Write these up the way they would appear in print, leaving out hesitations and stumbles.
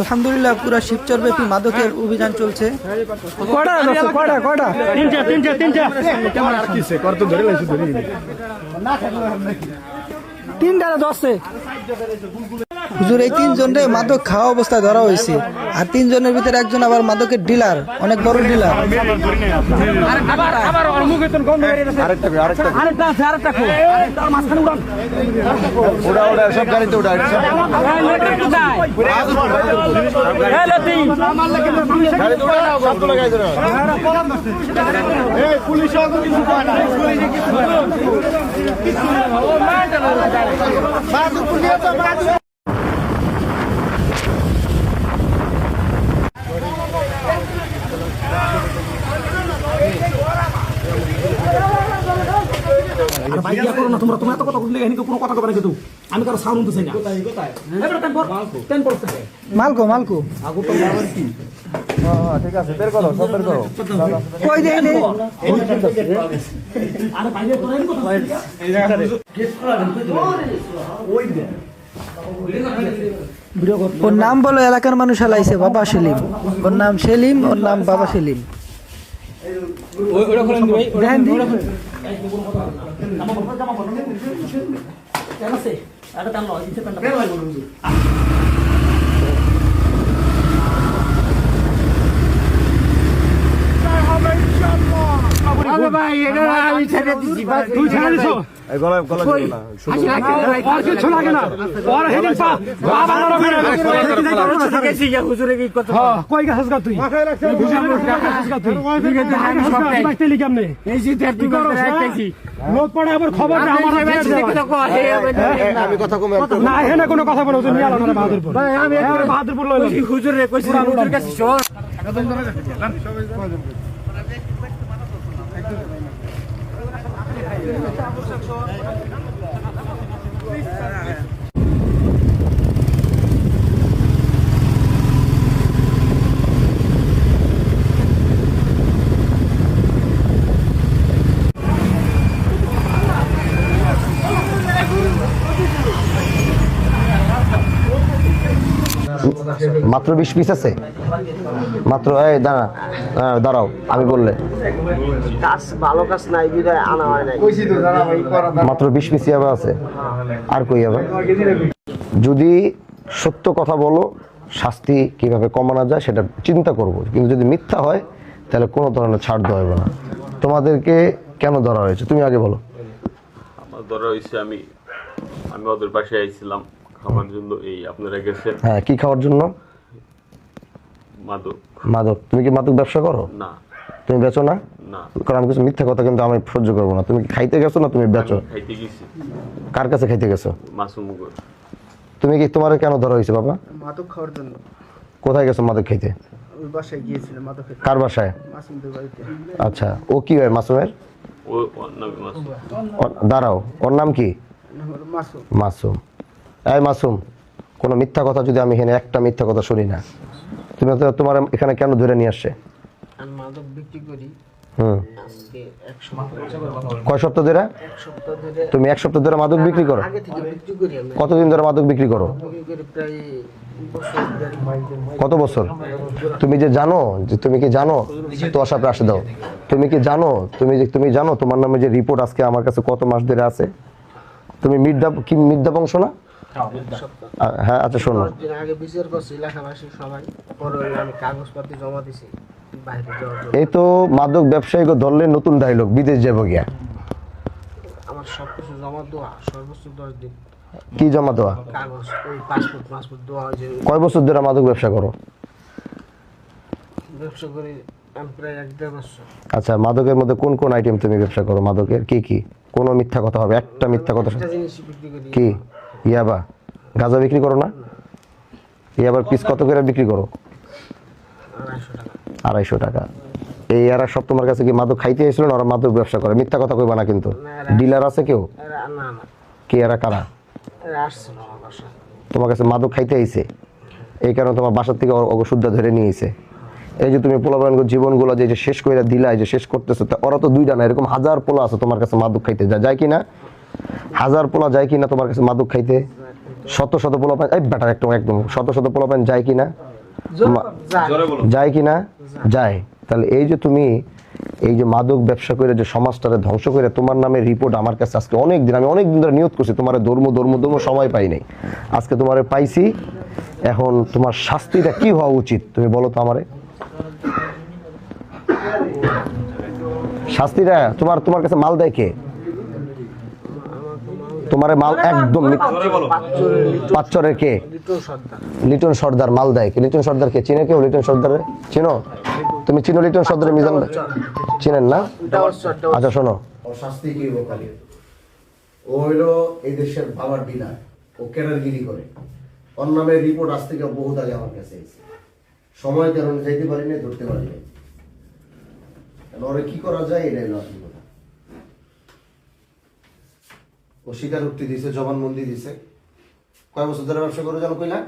আলহামদুলিল্লাহ পুরা শিবচরব্যাপী মাদকের অভিযান চলছে। হুজুর এই 3 জনরে মাদক খাওয়া অবস্থায় ধরা হয়েছে, আর 3 জনের ভিতরে একজন আবার মাদকের ডিলার, অনেক বড় ডিলার। মালকো মালকো ঠিক আছে, বের করো, সব বের করো। কই দেই নেই ওর নাম বলো, এলাকার মানুষ হালাইছে বাবা সেলিম। ওর নাম সেলিম, ওর নাম বাবা সেলিম। মাত্র 20 পিস আছে মাত্র। এই দাঁড়াও, আমি বললে ভালো কাজ নাই, আনা হয় নাই। মাত্র 20 পিস ইয়াবা আছে। আর কই যাবে? যদি সত্য কথা বলো, শাস্তি কিভাবে কমানো যায় সেটা চিন্তা করব, কিন্তু যদি মিথ্যা হয় তাহলে কোনো ধরনের ছাড় দেওয়া হবে না। তোমাদেরকে কেন ধরা হয়েছে তুমি আগে বলো। আমার ধরা হয়েছে, আমি ওদের পাশে আইছিলাম খাবার জন্য। এই আপনারা গেছেন। হ্যাঁ, কি খাওয়ার জন্য? মাদক। মাদক? তুমি কি মাদক ব্যবসা করো? না। তুমি বেচো না? না। কারণ আমি কিছু মিথ্যা কথা কিন্তু আমি সহ্য করবো না। তুমি খাইতে গেছো না তুমি বেচো? খাইতে গেছি। কার কাছে খাইতে গেছো? মাসুম। তুমি কি, তোমার কেন ধরা হয়েছে বাবা? মাদক খাওয়ার জন্য। কোথায় গেছো মাদক খাইতে? ওই বাসায় গিয়েছিলাম মাদক খেতে। কার বাসায়? মাসুমদের বাড়িতে। আচ্ছা, ও কি হয় মাসুমের? ওর নাম মাসুম। দাঁড়াও, ওর নাম কি? মাসুম। মাসুম। এই মাসুম, কোনো মিথ্যা কথা যদি আমি এখানে একটা মিথ্যা কথা শুনি না, তুমি তো তোমার এখানে কেন ধরে নিয়ে আসছে? আমি মাদক বিক্রি করি। আজকে 1 সপ্তাহ। কয় সপ্তাহ ধরে? 1 সপ্তাহ ধরে। তুমি 1 সপ্তাহ ধরে মাদক বিক্রি করো? আগে থেকে বিক্রি করি আমি। কতদিন ধরে মাদক বিক্রি করো? বিক্রি করি প্রায় বছর দেড়। কত বছর? তুমি যে জানো, যে তুমি কি জানো, তোমার সাথে আসে দাও, তুমি কি জানো, তুমি জানো তোমার নামে যে রিপোর্ট আজকে আমার কাছে কত মাস ধরে আছে? তুমি মির্জা বংশ না? হ্যাঁ, আচ্ছা শোনো, আগে বিচার করছি এলাকাবাসী সবাই, পরে আমি কাগজপত্র জমা দিছি বাইরে যাওয়ার জন্য। এই তো মাদক ব্যবসায়ীকে ধরলে নতুন ডায়লগ, বিদেশ যাবো গিয়া। আমার সবকিছু জমা দেওয়া সর্বোচ্চ 10 দিন। কি জমা দেওয়া? কাগজ, ওই পাসপোর্ট দেওয়া। যে কয় বছর ধরে মাদক ব্যবসা করো? ব্যবসা করি আমি প্রায় 1-1.5 বছর। আচ্ছা, মাদকের মধ্যে কোন কোন আইটেম তুমি ব্যবসা করো? মাদকের কি কি? কোনো মিথ্যা কথা হবে, একটা মিথ্যা কথা। একটা জিনিস বিক্রি করি। কি? ইয়াবা? গাঁজা বিক্রি করো না? ইয়াবার পিস কত করে বিক্রি করো? 250 টাকা। এই এরা সব তোমার কাছে কি মাদক খাইতে এসেছিল না ওরা মাদক ব্যবসা করে? মিথ্যা কথা কইবা না কিন্তু। ডিলার আছে কেউ? কি এরা কারা? তোমার কাছে মাদক খাইতে আইছে, এই কারণে তোমার বাসার থেকে অশুদ্ধা ধরে নিয়ে এসে এই যে তুমি পোলাপানগো জীবনগুলো যে শেষ করে দিলা, যে শেষ করতেছো, ওরা তো দুইটা না, এরকম 1000 পোলা আছে তোমার কাছে মাদক খাইতে যায় কিনা? 1000 পোলা যায় কিনা তোমার কাছে মাদক খাইতে? শত শত পোলাপান, এই বেটার একদম শত শত পোলাপান যায় কিনা? জোরে বলো। যায় কি না? যায়। তাহলে এই যে তুমি এই যে মাদক ব্যবসা করে যে সমাজটারে ধ্বংস করে তোমার নামে রিপোর্ট আমার কাছে আজকে আমি অনেক দিন ধরে নিয়ত করছি তোমার ধর্ম সময় পাই নাই, আজকে তোমারে পাইছি। এখন তোমার শাস্তিটা কি হওয়া উচিত তুমি বলো তো আমারে। শাস্তিটা তোমার কাছে মাল দেয় কে? তোমার মাল একদম পাঁচচরের কে? লিটন সর্দার মাল দেয় কে? লিটন সর্দার কে চিনে কেউ? লিটন সর্দার চিনো তুমি? চিনো লিটন সর্দার? মিজান চিনেন না? আচ্ছা শোনো, শাস্তি কি হবে খালি? ও হইলো এই দেশের বাবার ডিলার, ও কেরারগিরি করে। ওর নামে রিপোর্ট আজ থেকে বহুত আগে আমার কাছে এসেছে, সময় কারণে যাইতে পারিনি, ধরতে পারিনি। ওরে কি করা যায় এটাই হলো আসল কথা। ও স্বীকারোক্তি দিছে, জবানবন্দি দিছে। কয় বছর ধরে ব্যবসা করে জানো কইলা?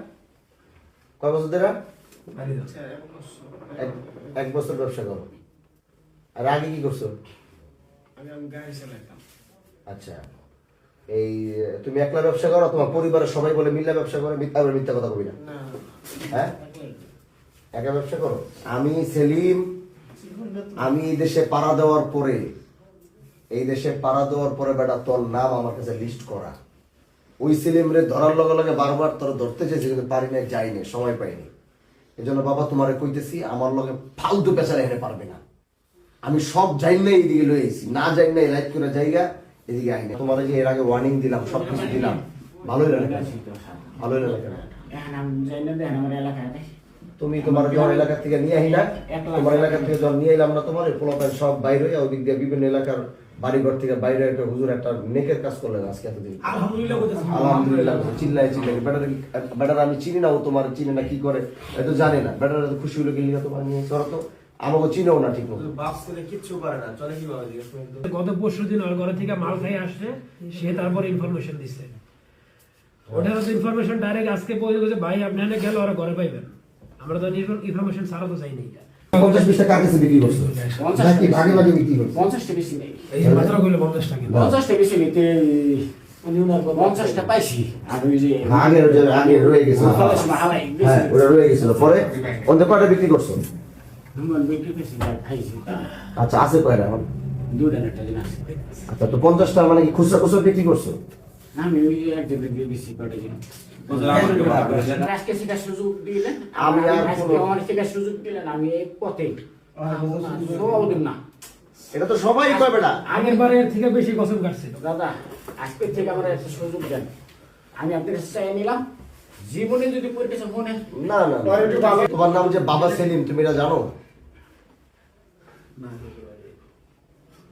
কয় বছর ধরে? এক বছর ব্যবসা করো। আর আগে কি করছো? আচ্ছা, এই তুমি একলা ব্যবসা করো, তোমার পরিবারের সবাই বলে মিল্লা ব্যবসা করে? মিথ্যা কথা কবি না, হ্যাঁ? একা ব্যবসা করো? আমি সেলিম, আমি এই দেশে পাড়া দেওয়ার পরে বেটা তোর নাম আমার কাছে লিস্ট করা। ওই সেলিম রে ধরার লগে লগে বারবার তোর ধরতে চাইছি, কিন্তু পারি না, যাইনি, সময় পাইনি। এই জন্য বাবা তোমারে কইতেছি, আমার লগে ফালতু পেশারে হেরে পারবে না। আমি সব যাই না এইদিকে লয়ে এসেছি, না যাই না লাইট করে জায়গা এদিকে আইনি। তোমার যে এর আগে ওয়ার্নিং দিলাম, সবকিছু দিলাম, ভালোই লাগে, ভালোই লাগে। তুমি তোমার যখন এলাকা থেকে নিয়ে আহি না, তোমার এলাকা থেকে যখন নিয়ে এলাম না, তোমার পোলাপান সব বাইরে হয়ে ওদিক দিয়ে বিভিন্ন এলাকার বাড়িঘর থেকে বাইরে একটা হুজুর একটা নেকের কাজ করলেন আজকে এতদিন। আলহামদুলিল্লাহ চিল্লাই বেটার আমি চিনি না, ও তোমার চিনি না, কি করে এতো জানে না। বেটার খুশি হলো গেলি না তোমার নিয়ে, ধরো তো আমাকে চিনেও না ঠিক মতো। কিচ্ছু পারে না, চলে কিভাবে? গত পরশু দিন ওর ঘরে থেকে মাল খাই আসছে, সে তারপর ইনফরমেশন দিচ্ছে। ওটার ইনফরমেশন ডাইরেক্ট আজকে পৌঁছে গেছে, ভাই আপনি এনে গেলে ওরা ঘরে পাইবেন। আমরা তো ইনফরমেশন ছাড়া তো চাই নাই। 50 টাকা কার কাছে বিক্রি করছো? নাকি ভাগে ভাগে বিক্রি করছো? 50 টা বেশি নেই, এই মাত্র কইলে 50 টাকা। 50 টা বেশি নিতে উনি ওনার 50 টা পাইছি। আর ওই যে আগে রয়ে গেছিল, হ্যাঁ ওটা রয়ে গেছিল। পরে ওদের কয়টা বিক্রি করছো? হুমান বিক্রি করছি, খাইছি। আচ্ছা, আছে কয়টা এখন? দুটা একটা দিন আছে। আচ্ছা, তো 50 টাকা মানে কি খুচরা বিক্রি করছো? আমি ওই একদিন বেশি কটা দিন আজকে সেটা সুযোগ দিলেন, আমি আর আজকে আমার সেটা সুযোগ দিলেন, আমি এই পথে না। এটা তো সবাই কয় বেটা। আগের বারের থেকে বেশি কসম কাটছিল। দাদা আজকে থেকে আমার একটা সুযোগ দেন, আমি আপনার কাছে চাই নিলাম। জীবনে যদি পরীক্ষা মনে না না, তোমার নাম যে বাবা সেলিম, তুমি এটা জানো?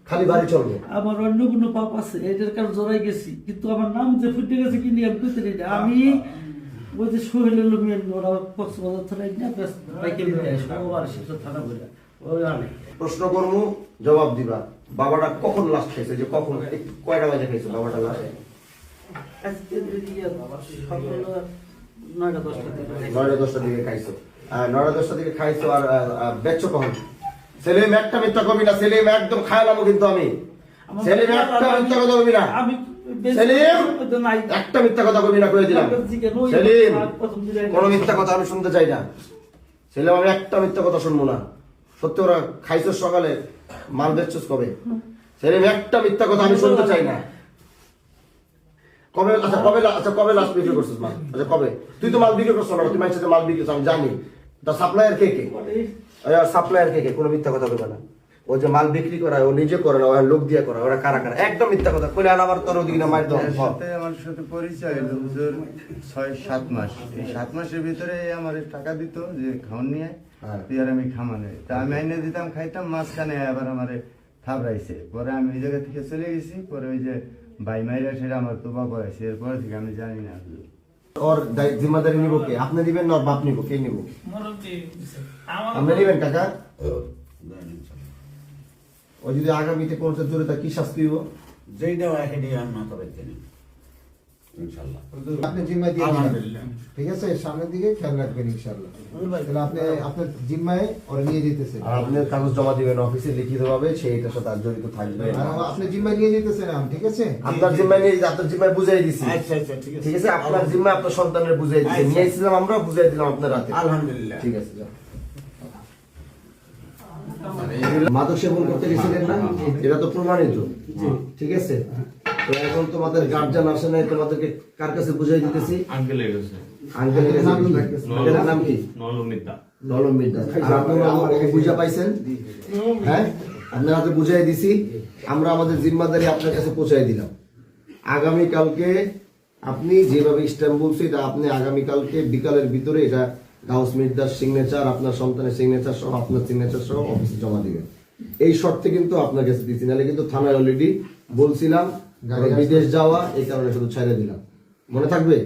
খালি বাড়ি চলবে। আমার অন্য কোনো পাপ আছে, এটার কারণ জড়াই গেছি, কিন্তু আমার নাম যে ফুটে গেছে কি নিয়ে আমি বুঝতে পারি না। আমি ওই যে সোহেল লোমিয়ান ওরা কক্সবাজার থানায় নিয়ে বাইকে নিয়ে আসবো, ও আর সে থানা বলে ওই অনেক প্রশ্ন করবো, জবাব দিবা। বাবাটা কখন লাস্ট খাইছে? যে কখন, কয়টা বাজে খাইছে বাবাটা লাস্ট? আজকে সকাল 9টা 10টার দিকে 9টা 10টার দিকে খাইছো। 9টা 10টার দিকে খাইছো। আর বেচছো কখন? সেলিম একটা মিথ্যা কবি না, সেলিম একদম খায়ালামো কিন্তু আমি। সেলিম একটা মিথ্যা কথা কবি না, আমি সেলিম একটা মিথ্যা কথা কবি না, কয়ে দিলাম। সেলিম কোনো মিথ্যা কথা আমি শুনতে চাই না। সেলিম আমি একটা মিথ্যা কথা শুনবো না। সত্যি ওরা খাইছো সকালে, মাল বেচছস কবে? সেলিম একটা মিথ্যা কথা আমি শুনতে চাই না। কবে? আচ্ছা কবে লাস্ট বিক্রি করছিস মাল? আচ্ছা কবে? তুই তো মাল বিক্রি করছিস না, তুই মানুষের মাল বিক্রি করছিস আমি জানি। তা সাপ্লায়ার কে কে? সাপ্লায়ার কে কে? কোনো মিথ্যা কথা বলবে না। ও যে মাল বিক্রি করায় ও নিজে করে না, ওরা লোক দিয়ে করে। ওরা কারা কারা? একদম মিথ্যা কথা কইলে আবার তোর ওদিকে না মার দাও। আমার সাথে পরিচয় হলো হুজুর 6-7 মাস। এই 7 মাসের ভিতরে আমার টাকা দিত যে খাওয়ান নিয়ে, তুই আর আমি খামানে। তা আমি আইনে দিতাম, খাইতাম, মাঝখানে আবার আমারে থাবড়াইছে। পরে আমি ওই জায়গা থেকে চলে গেছি। পরে ওই যে ভাই মাইরা সেটা আমার তো বাবা আছে, এরপরে থেকে আমি জানি না। ওর জিম্মাদারি নিব কে? আপনি দিবেন না ওর বাপ নিব? কে নিব? আপনি নিবেন কাকা? ও যদি আগামীতে কোনটা জোরে তা কি শাস্তি হইব? যেইটা হয় সেটাই আর না তবে ইনশাআল্লাহ। আপনি জিম্মায় দিয়ে দিবেন। আলহামদুলিল্লাহ। ঠিক আছে, সামনের দিকে খেয়াল রাখবেন ইনশাআল্লাহ। তাহলে আপনি আপনার জিম্মায় ওরা নিয়ে যেতেছেন, আর আপনি কাগজ জমা দিবেন অফিসে লিখিতভাবে, সেইটার সাথে আর জড়িত থাকবে না। আর আপনি জিম্মায় নিয়ে যেতেছেন এখন, ঠিক আছে? আপনার জিম্মায় নিয়ে আপনার জিম্মায় বুঝাই দিছি, আচ্ছা আচ্ছা ঠিক আছে ঠিক আছে? আপনার জিম্মায় আপনার সন্তানের বুঝাই দিছি, নিয়ে এসেছিলাম আমরা, বুঝাই দিলাম আপনার হাতে। আলহামদুলিল্লাহ। ঠিক আছে, যাও। মাদক সেবন করতে গেছিলেন না, এটা তো প্রমাণিত, ঠিক আছে? তো এখন তোমাদের গার্জিয়ান আসে নাই, তোমাদেরকে কার কাছে বুঝাই দিতেছি? আঙ্কেলের কাছে আঙ্কেলের কাছে। আঙ্কেলের নাম কি? নলমিতা। নলম মিদ্দা। আর আপনারা আমাকে বুঝা পাইছেন? হ্যাঁ, আপনার হাতে বুঝাই দিছি, আমরা আমাদের জিম্মাদারি আপনার কাছে পৌঁছাই দিলাম। আগামীকালকে আপনি যেভাবে স্ট্যাম্প বলছি, এটা আপনি আগামীকালকে বিকালের ভিতরে এটা গাউস মির্জার সিগনেচার, আপনার সন্তানের সিগনেচার সহ, আপনার সিগনেচার সহ অফিসে জমা দিবেন। এই শর্তে কিন্তু আপনার কাছে দিচ্ছি, নাহলে কিন্তু থানায় অলরেডি বলছিলাম বিদেশ যাওয়া, এই কারণে শুধু ছেড়ে দিলাম। মনে থাকবে?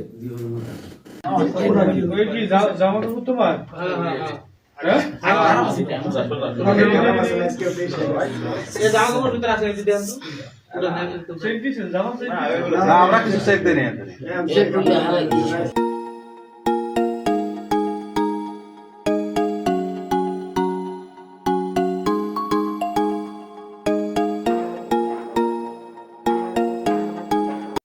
আমরা কিছু চাইতে নেই